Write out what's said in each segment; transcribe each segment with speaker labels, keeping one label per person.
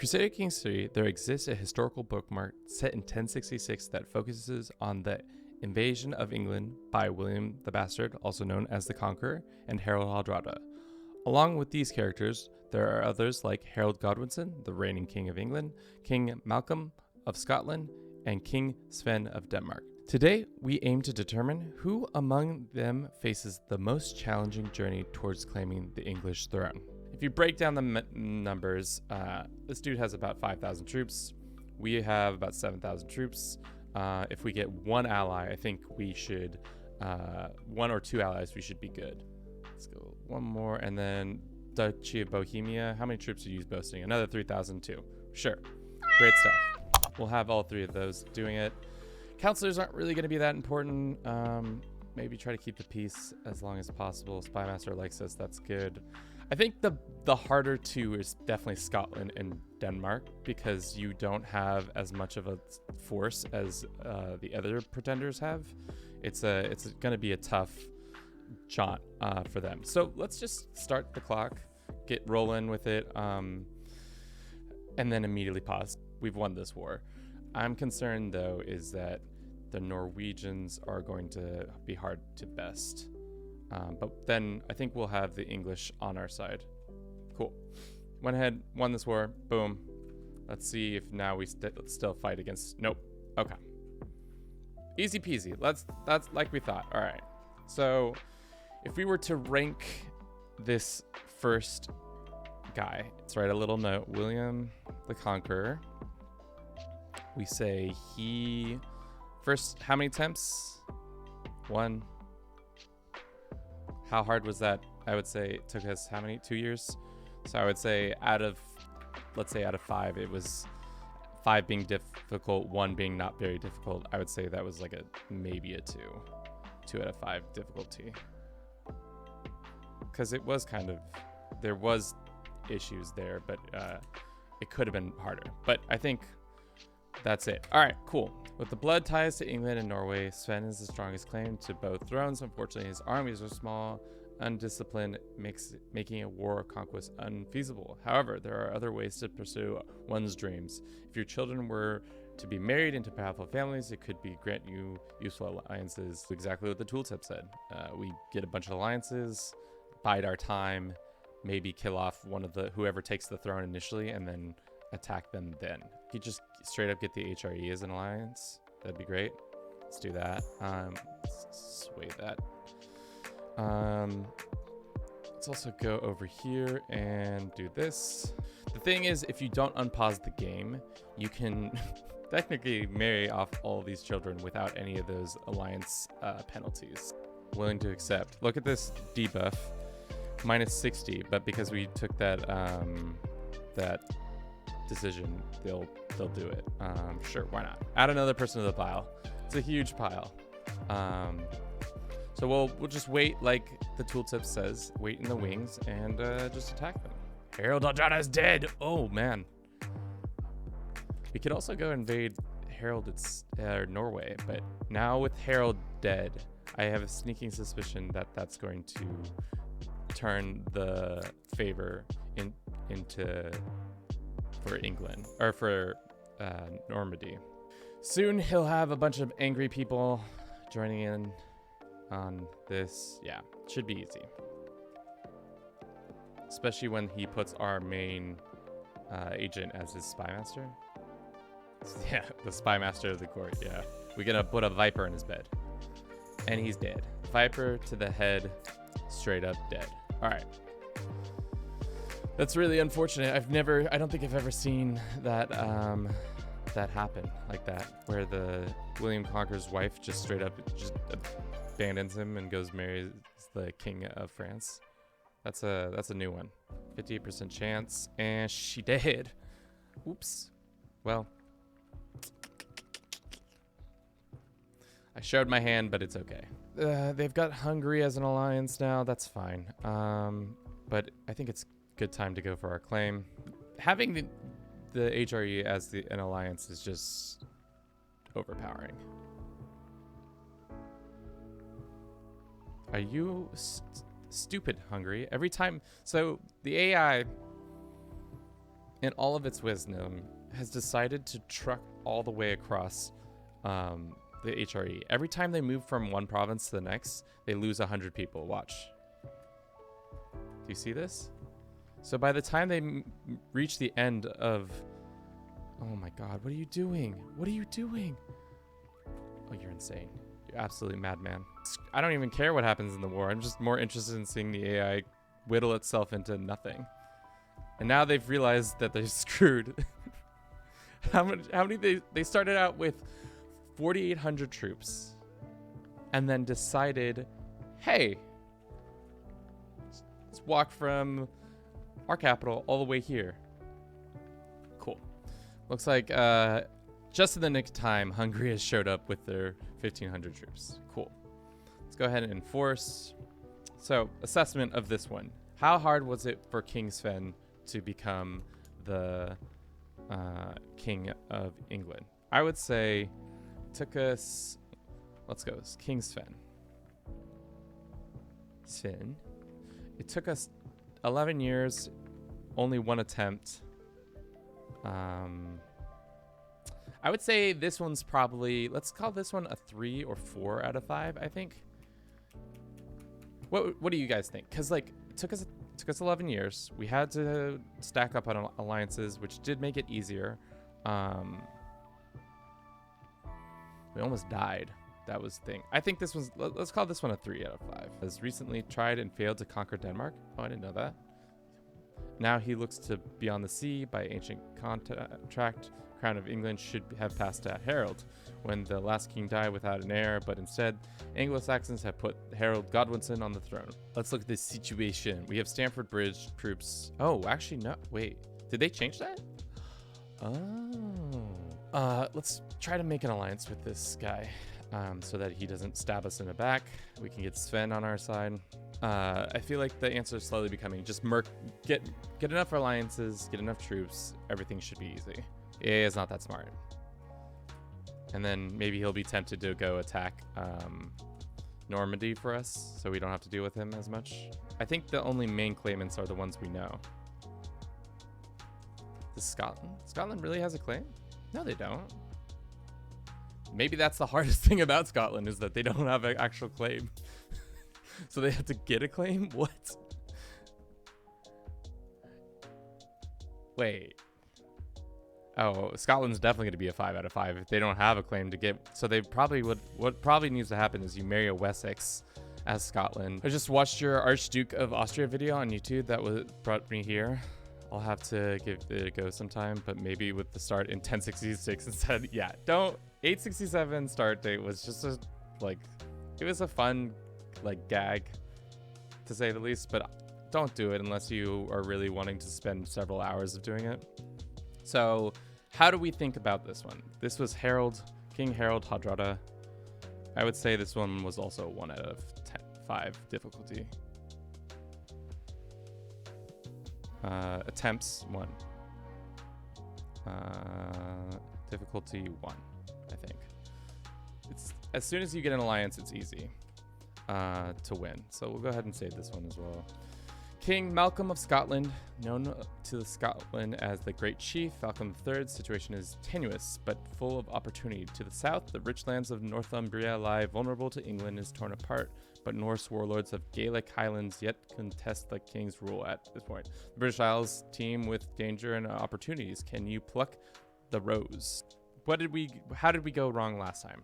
Speaker 1: Crusader Kings 3, there exists a historical bookmark set in 1066 that focuses on the invasion of England by William the Bastard, also known as the Conqueror, and Harald Hardrada. Along with these characters, there are others like Harold Godwinson, the reigning King of England, King Malcolm of Scotland, and King Svend of Denmark. Today, we aim to determine who among them faces the most challenging journey towards claiming the English throne. If you break down the numbers, this dude has about 5,000 troops. We have about 7,000 troops. If we get one ally, I think we should, one or two allies, we should be good. Let's go one more, and then Duchy of Bohemia. How many troops are you boasting? Another 3,002. Sure. Great stuff. We'll have all three of those doing it. Counselors aren't really going to be that important. Maybe try to keep the peace as long as possible. Spymaster likes us. That's good. I think the harder two is definitely Scotland and Denmark, because you don't have as much of a force as the other pretenders have. It's going to be a tough jaunt for them. So let's just start the clock, get rolling with it, and then immediately pause. We've won this war. I'm concerned, though, is that the Norwegians are going to be hard to best. But then I think we'll have the English on our side. Cool. Went ahead, won this war. Boom. Let's see if now we still fight against... Nope. Okay. Easy peasy. That's like we thought. All right. So if we were to rank this first guy, let's write a little note. William the Conqueror. We say he... First, how many attempts? 1. How hard was that? I would say it took us how many? 2 years? So I would say let's say out of 5, it was 5 being difficult, 1 being not very difficult. I would say that was like maybe a 2. 2 out of 5 difficulty. Because it was there was issues there, but it could have been harder. But I think that's it. All right, cool. With the blood ties to England and Norway, Svend is the strongest claim to both thrones. Unfortunately, his armies are small, undisciplined, making a war of conquest unfeasible. However, there are other ways to pursue one's dreams. If your children were to be married into powerful families, it could grant you useful alliances. Exactly what the tooltip said. We get a bunch of alliances, bide our time, maybe kill off whoever takes the throne initially, and then attack them then. You could just straight up get the HRE as an alliance. That'd be great. Let's do that. Let's sway that. Let's also go over here and do this. The thing is, if you don't unpause the game, you can technically marry off all these children without any of those alliance penalties. Willing to accept. Look at this debuff. Minus 60, but because we took that decision, they'll do it. Sure, why not? Add another person to the pile. It's a huge pile. So we'll just wait, like the tooltip says, wait in the wings and just attack them. Harald Hardrada is dead. Oh man. We could also go invade Norway, but now with Harald dead, I have a sneaking suspicion that that's going to turn the favor into for England, or for Normandy. Soon he'll have a bunch of angry people joining in on this. Yeah, should be easy. Especially when he puts our main agent as his spymaster. Yeah, the spymaster of the court, yeah. We're gonna put a viper in his bed. And he's dead. Viper to the head, straight up dead. All right. That's really unfortunate. I don't think I've ever seen that that happen like that, where the William Conqueror's wife just straight up just abandons him and goes marries the King of France. That's a new one. 58% chance, and she did. Oops. Well, I showed my hand, but it's okay. They've got Hungary as an alliance now. That's fine. But I think it's good time to go for our claim. Having the HRE as an alliance is just overpowering. Are you stupid, Hungary? Every time, so the AI in all of its wisdom, has decided to truck all the way across the HRE. Every time they move from one province to the next, they lose 100 people. Watch. Do you see this? So by the time they reach the end of... Oh my god, what are you doing? What are you doing? Oh, you're insane. You're absolutely madman. I don't even care what happens in the war. I'm just more interested in seeing the AI whittle itself into nothing. And now they've realized that they're screwed. How many they started out with 4,800 troops and then decided, hey, let's walk from our capital all the way here. Cool. Looks like just in the nick of time, Hungary has showed up with their 1,500 troops. Cool. Let's go ahead and enforce. So, assessment of this one. How hard was it for King Svend to become the King of England? I would say it took us, let's go, King Svend. It took us 11 years, only one attempt. I would say this one's probably, let's call this one a 3 or 4 out of 5, I think. What do you guys think? Because like it took us 11 years. We had to stack up on alliances, which did make it easier. We almost died. That was the thing. I think this was, let's call this one a 3 out of 5. Has recently tried and failed to conquer Denmark. Oh, I didn't know that. Now he looks to beyond the sea by ancient contract. Crown of England should have passed to Harald when the last king died without an heir, but instead Anglo-Saxons have put Harald Godwinson on the throne. Let's look at this situation. We have Stamford Bridge troops. Oh, actually no, wait, did they change that? Oh, let's try to make an alliance with this guy so that he doesn't stab us in the back. We can get Sven on our side. I feel like the answer is slowly becoming just get enough alliances, get enough troops, everything should be easy. AA is not that smart. And then maybe he'll be tempted to go attack Normandy for us, so we don't have to deal with him as much. I think the only main claimants are the ones we know. Does Scotland? Scotland really has a claim? No, they don't. Maybe that's the hardest thing about Scotland, is that they don't have an actual claim. So they have to get a claim? What? Wait. Oh, Scotland's definitely going to be a 5 out of 5 if they don't have a claim to get. So they probably would. What probably needs to happen is you marry a Wessex as Scotland. I just watched your Archduke of Austria video on YouTube. That brought me here. I'll have to give it a go sometime, but maybe with the start in 1066 instead. Yeah, don't. 867 start date was just a, like, it was a fun, like, gag, to say the least, but don't do it unless you are really wanting to spend several hours of doing it. So how do we think about this one? This was Harald, King Harald Hardrada. I would say this one was also 1 out of 5 difficulty. Attempts 1. Difficulty 1, I think. It's as soon as you get an alliance, it's easy to win. So we'll go ahead and save this one as well. King Malcolm of Scotland, known to Scotland as the Great Chief, Malcolm III's situation is tenuous but full of opportunity. To the south, the rich lands of Northumbria lie vulnerable to England, is torn apart, but Norse warlords of Gaelic Highlands yet contest the king's rule at this point. The British Isles teem with danger and opportunities. Can you pluck the rose? How did we go wrong last time?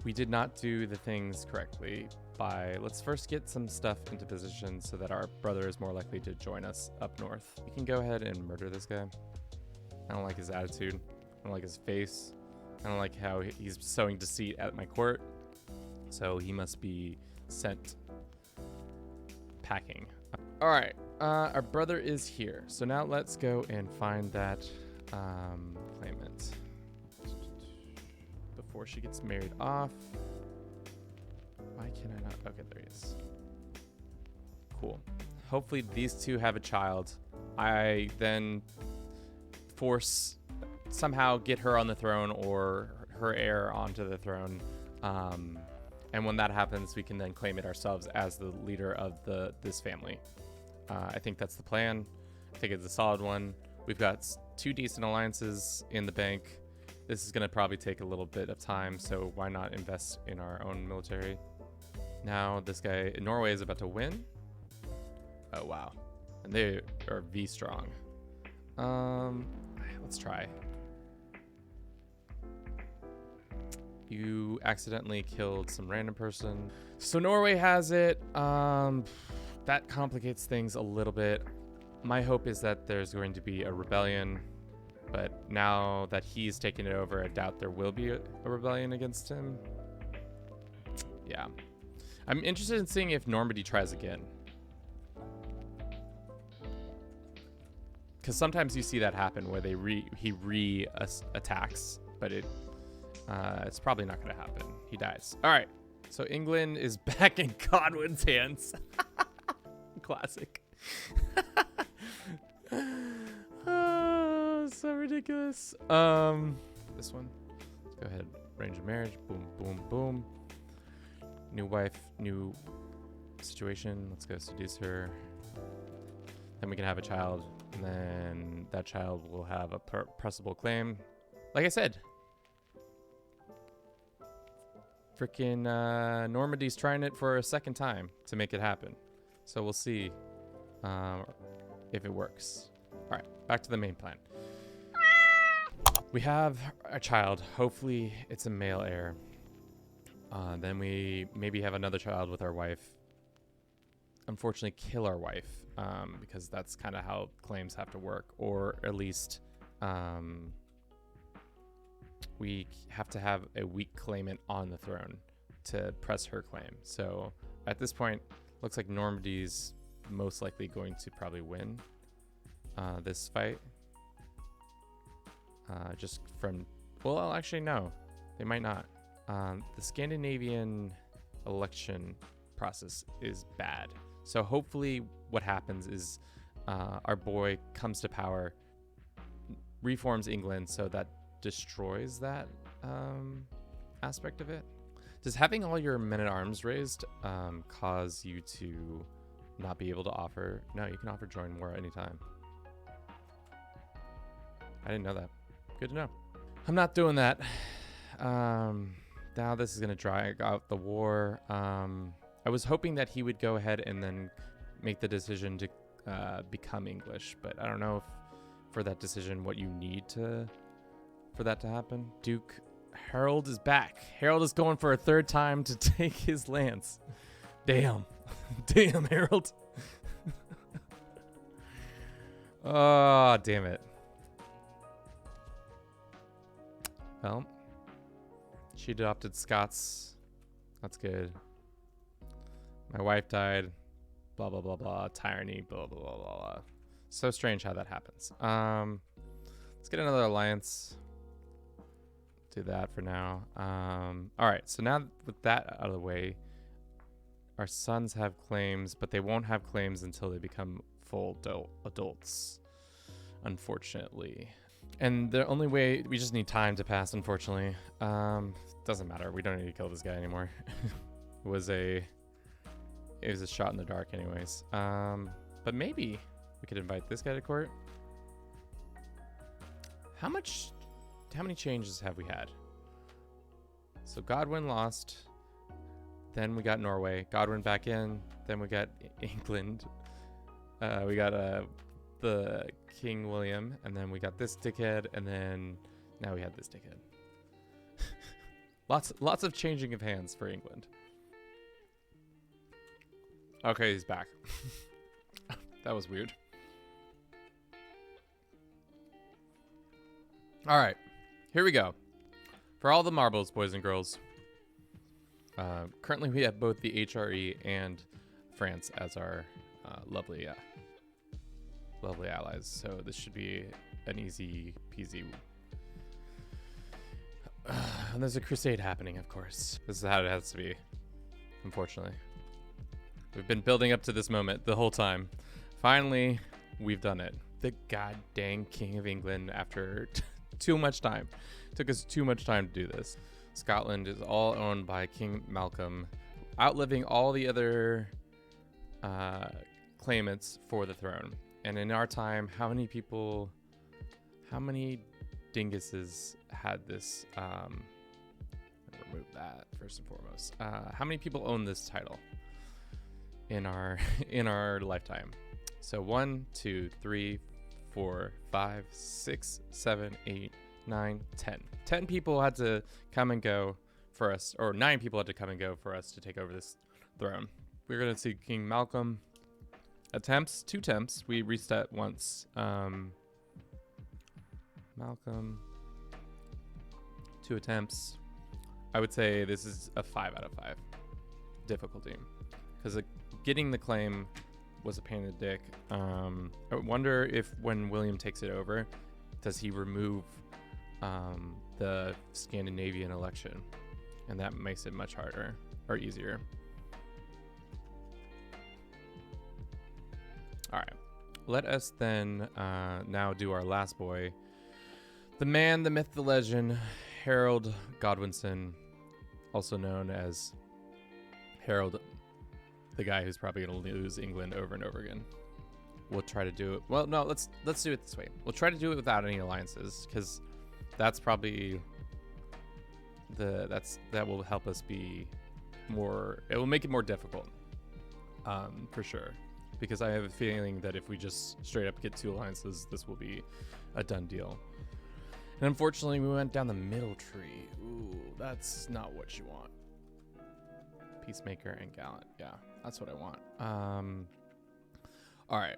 Speaker 1: We did not do the things correctly. Let's first get some stuff into position so that our brother is more likely to join us up north. We can go ahead and murder this guy. I don't like his attitude. I don't like his face. I don't like how he's sowing deceit at my court. So he must be sent packing. All right, our brother is here. So now let's go and find that claimant before she gets married off. Why can I not? Okay, there he is. Cool. Hopefully these two have a child. I then somehow get her on the throne or her heir onto the throne. And when that happens, we can then claim it ourselves as the leader of this family. I think that's the plan. I think it's a solid one. We've got 2 decent alliances in the bank. This is going to probably take a little bit of time, so why not invest in our own military? Now this guy, Norway is about to win. Oh, wow. And they are V strong. Let's try. You accidentally killed some random person. So Norway has it. That complicates things a little bit. My hope is that there's going to be a rebellion, but now that he's taken it over, I doubt there will be a rebellion against him. Yeah. I'm interested in seeing if Normandy tries again. Because sometimes you see that happen where he re-attacks, but it's probably not going to happen. He dies. All right. So England is back in Godwin's hands. Classic. Oh, so ridiculous. This one. Let's go ahead. Arrange a marriage. Boom, boom, boom. New wife, new situation. Let's go seduce her. Then we can have a child. And then that child will have a pressable claim. Like I said. Freaking Normandy's trying it for a second time to make it happen. So we'll see if it works. All right, back to the main plan. We have a child. Hopefully it's a male heir. Then we maybe have another child with our wife. Unfortunately, kill our wife because that's kind of how claims have to work. Or at least we have to have a weak claimant on the throne to press her claim. So at this point, looks like Normandy's most likely going to probably win this fight. Just from, well, actually, no, they might not. The Scandinavian election process is bad. So hopefully what happens is our boy comes to power, reforms England so that destroys that aspect of it. Does having all your men-at-arms raised cause you to not be able to offer? No, you can offer join war anytime. I didn't know that. Good to know. I'm not doing that. Now this is going to drag out the war. I was hoping that he would go ahead and then make the decision to become English, but I don't know if for that decision what you need for that to happen. Duke Harald is back. Harald is going for a 3rd time to take his lance. Damn. Damn, Harald. Oh, damn it. Well, she adopted Scots. That's good. My wife died. Blah, blah, blah, blah. Tyranny. Blah, blah, blah, blah, blah. So strange how that happens. Let's get another alliance. Do that for now. All right. So now with that out of the way, our sons have claims, but they won't have claims until they become full adults, unfortunately. And the only way, we just need time to pass, unfortunately. Doesn't matter. We don't need to kill this guy anymore. It was a shot in the dark anyways. But maybe we could invite this guy to court. How many changes have we had? So Godwin lost. Then we got Norway. Godwin back in. Then we got England. We got the King William, and then we got this dickhead, and then now we had this dickhead. Lots of changing of hands for England. Okay, he's back. That was weird. All right, here we go. For all the marbles, boys and girls. Currently, we have both the HRE and France as our lovely allies. So this should be an easy peasy. And there's a crusade happening, of course. This is how it has to be, unfortunately. We've been building up to this moment the whole time. Finally, we've done it. The goddamn King of England, after too much time. Took us too much time to do this. Scotland is all owned by King Malcolm, outliving all the other claimants for the throne. And in our time, how many dinguses had this? Remove that first and foremost. How many people own this title in our lifetime? So 1, 2, 3, 4, 5, 6, 7, 8, 9, 10. 10 people had to come and go for us, or 9 people had to come and go for us to take over this throne. We're gonna see King Malcolm. 2 attempts. We reset once. Malcolm. 2 attempts. I would say this is a 5 out of 5 difficulty, because getting the claim was a pain in the dick. I wonder if when William takes it over, does he remove the Scandinavian election, and that makes it much harder or easier. All right, let us then now do our last boy, the man, the myth, the legend, Harald Godwinson, also known as Harald, the guy who's probably going to lose England over and over again. We'll try to do it. Well, no, let's do it this way. We'll try to do it without any alliances, because that's probably that will help us be more. It will make it more difficult, for sure. Because I have a feeling that if we just straight up get 2 alliances, this will be a done deal. And unfortunately, we went down the middle tree. Ooh, that's not what you want. Peacemaker and Gallant. Yeah, that's what I want. All right.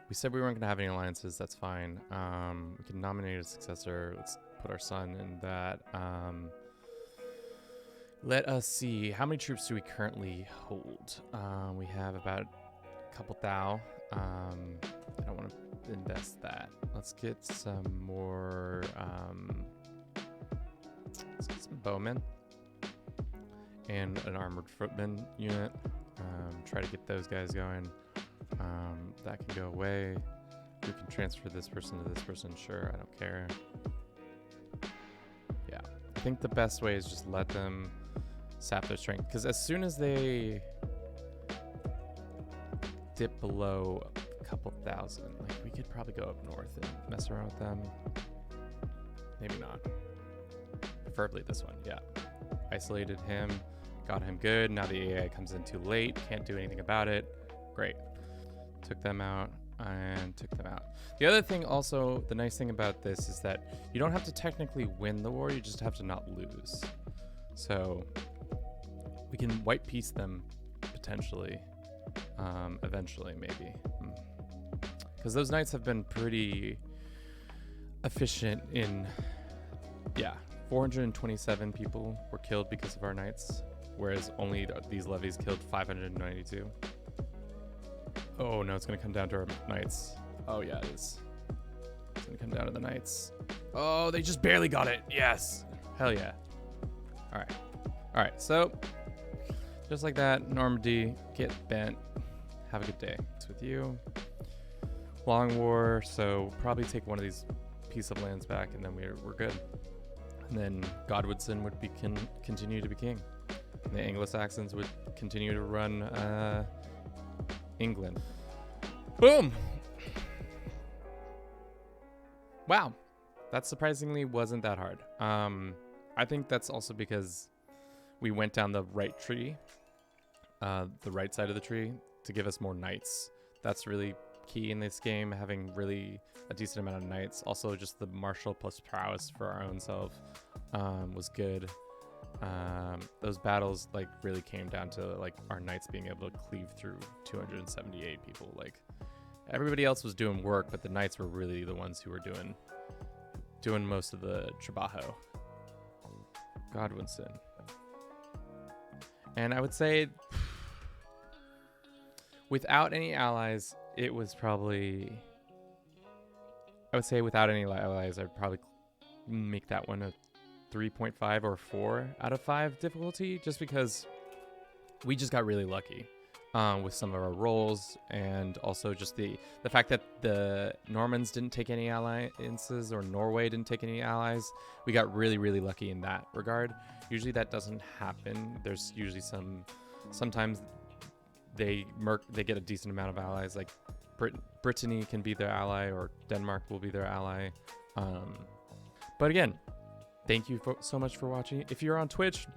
Speaker 1: We said we weren't going to have any alliances. That's fine. We can nominate a successor. Let's put our son in that. Let us see. How many troops do we currently hold? We have about a couple thou. I don't want to invest that. Let's get some more. Let's get some bowmen and an armored footman unit. Try to get those guys going. That can go away. We can transfer this person to this person. Sure, I don't care. Yeah, I think the best way is just let them sap their strength, because as soon as they dip below a couple thousand, like, we could probably go up north and mess around with them. Maybe not. Preferably this one. Yeah, isolated him, got him good. Now the AI comes in too late, can't do anything about it. Great. Took them out and took them out. The other thing also, the nice thing about this is that you don't have to technically win the war, you just have to not lose. So we can white piece them potentially, eventually maybe. Because those knights have been pretty efficient in, 427 people were killed because of our knights, whereas only these levies killed 592. Oh no, it's gonna come down to our knights. Oh yeah, it is. It's gonna come down to the knights. Oh, they just barely got it. Yes. Hell yeah. All right. So just like that, Normandy, get bent. Have a good day. It's with you. Long war, so probably take one of these piece of lands back, and then we're good. And then Godwinson would continue to be king. And the Anglo-Saxons would continue to run England. Boom! Wow, that surprisingly wasn't that hard. I think that's also because we went down the right tree, the right side of the tree, to give us more knights. That's really key in this game, having really a decent amount of knights. Also, just the martial plus prowess for our own self was good. Those battles like really came down to like our knights being able to cleave through 278 people. Like, everybody else was doing work, but the knights were really the ones who were doing most of the trabajo. Godwinson. And I would say without any allies, it was probably, I would say without any allies, I'd probably make that one a 3.5 or 4 out of 5 difficulty, just because we just got really lucky with some of our rolls, and also just the fact that the Normans didn't take any alliances, or Norway didn't take any allies. We got really, really lucky in that regard. Usually that doesn't happen. There's usually sometimes they get a decent amount of allies, like Brittany can be their ally, or Denmark will be their ally. But again, thank you so much for watching. If you're on Twitch,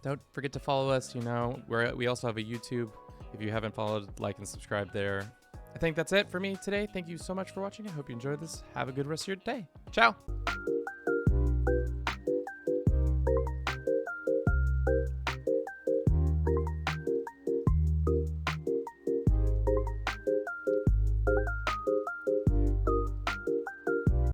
Speaker 1: don't forget to follow us. We also have a YouTube. If you haven't followed, like and subscribe there. I think that's it for me today. Thank you so much for watching. I hope you enjoyed this. Have a good rest of your day. Ciao.